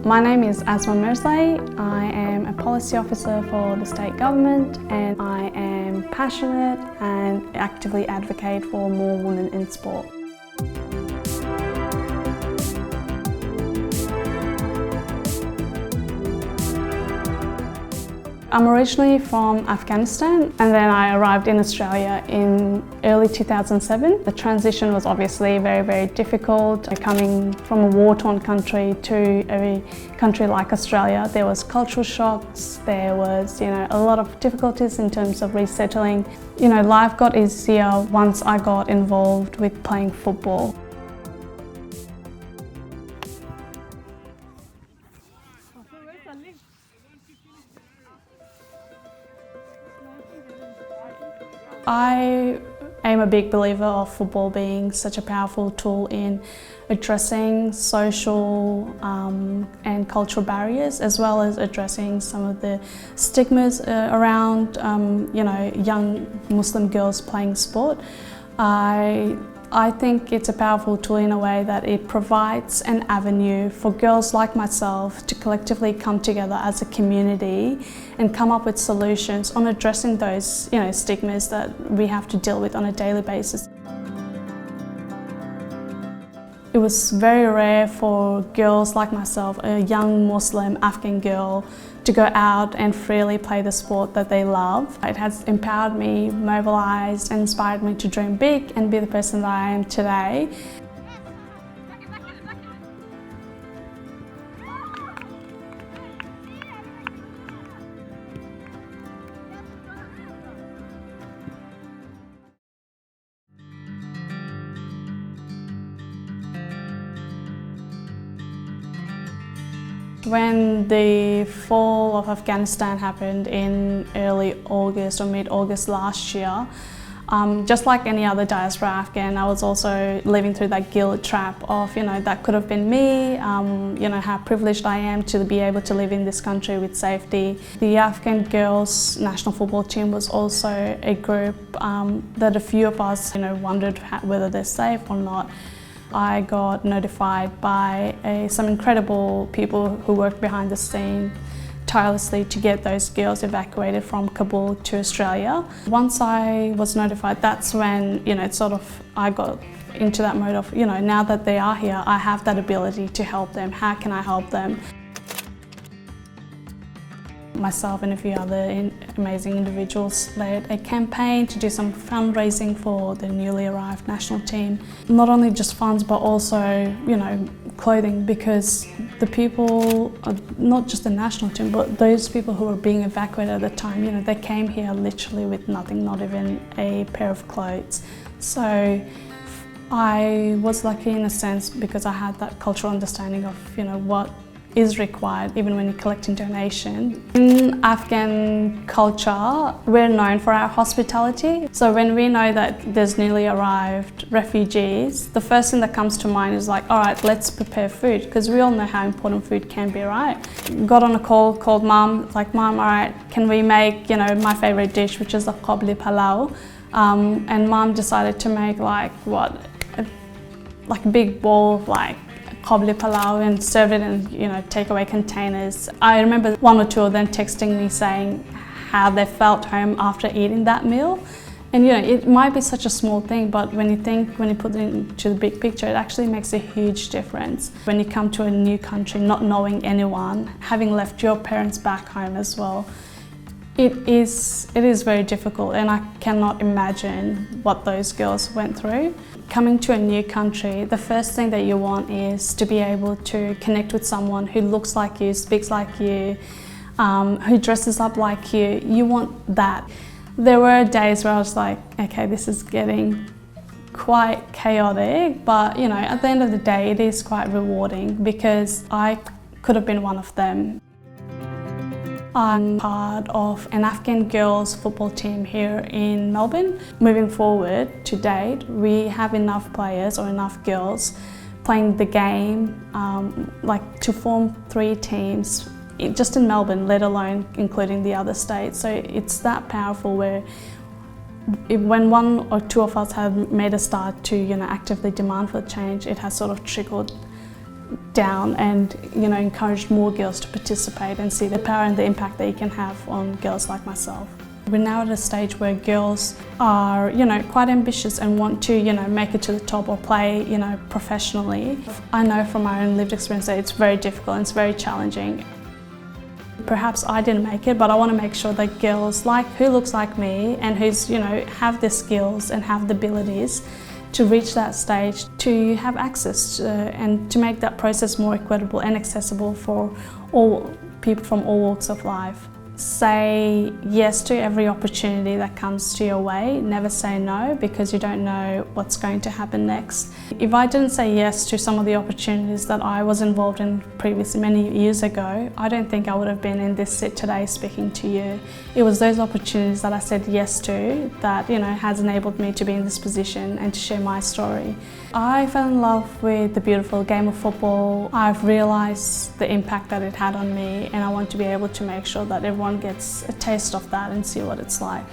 My name is Asma Mirzae. I am a policy officer for the state government, and I am passionate and actively advocate for more women in sport. I'm originally from Afghanistan, and then I arrived in Australia in early 2007. The transition was obviously very difficult. Coming from a war-torn country to a country like Australia, there was cultural shocks, there was a lot of difficulties in terms of resettling. Life got easier once I got involved with playing football. I am a big believer of football being such a powerful tool in addressing social and cultural barriers, as well as addressing some of the stigmas around young Muslim girls playing sport. I think it's a powerful tool in a way that it provides an avenue for girls like myself to collectively come together as a community and come up with solutions on addressing those stigmas that we have to deal with on a daily basis. It was very rare for girls like myself, a young Muslim Afghan girl, to go out and freely play the sport that they love. It has empowered me, mobilised and inspired me to dream big and be the person that I am today. When the fall of Afghanistan happened in early August or mid-August last year, just like any other diaspora Afghan, I was also living through that guilt trap of, that could have been me, how privileged I am to be able to live in this country with safety. The Afghan girls national football team was also a group that a few of us, wondered whether they're safe or not. I got notified by some incredible people who worked behind the scene tirelessly to get those girls evacuated from Kabul to Australia. Once I was notified, that's when I got into that mode of now that they are here, I have that ability to help them. How can I help them? Myself and a few other amazing individuals led a campaign to do some fundraising for the newly arrived national team. Not only just funds, but also, clothing, because the people, not just the national team, but those people who were being evacuated at the time, they came here literally with nothing, not even a pair of clothes. So I was lucky in a sense because I had that cultural understanding of, what is required even when you're collecting donations. In Afghan culture, we're known for our hospitality. So when we know that there's newly arrived refugees, the first thing that comes to mind is like, all right, let's prepare food, because we all know how important food can be, right? Got on a call, called Mum, like, Mum, all right, can we make, my favorite dish, which is the qabli palau? And Mum decided to make like a big bowl of qabli palau and serve it in takeaway containers. I remember one or two of them texting me saying how they felt home after eating that meal. And it might be such a small thing, but when you put it into the big picture, it actually makes a huge difference. When you come to a new country, not knowing anyone, having left your parents back home as well, it is very difficult, and I cannot imagine what those girls went through. Coming to a new country, the first thing that you want is to be able to connect with someone who looks like you, speaks like you, who dresses up like you. You want that. There were days where I was like, okay, this is getting quite chaotic, but at the end of the day, it is quite rewarding because I could have been one of them. I'm part of an Afghan girls football team here in Melbourne. Moving forward, to date, we have enough players or enough girls playing the game to form 3 teams just in Melbourne, let alone including the other states. So it's that powerful where when one or two of us have made a start to actively demand for change, it has sort of trickled down and encouraged more girls to participate and see the power and the impact that you can have on girls like myself. We're now at a stage where girls are, quite ambitious and want to, make it to the top or play, professionally. I know from my own lived experience that it's very difficult and it's very challenging. Perhaps I didn't make it, but I want to make sure that girls who looks like me and who's, have the skills and have the abilities to reach that stage, to have access and to make that process more equitable and accessible for all people from all walks of life. Say yes to every opportunity that comes to your way. Never say no, because you don't know what's going to happen next. If I didn't say yes to some of the opportunities that I was involved in previously many years ago, I don't think I would have been in this seat today speaking to you. It was those opportunities that I said yes to that has enabled me to be in this position and to share my story. I fell in love with the beautiful game of football. I've realised the impact that it had on me, and I want to be able to make sure that everyone gets a taste of that and see what it's like.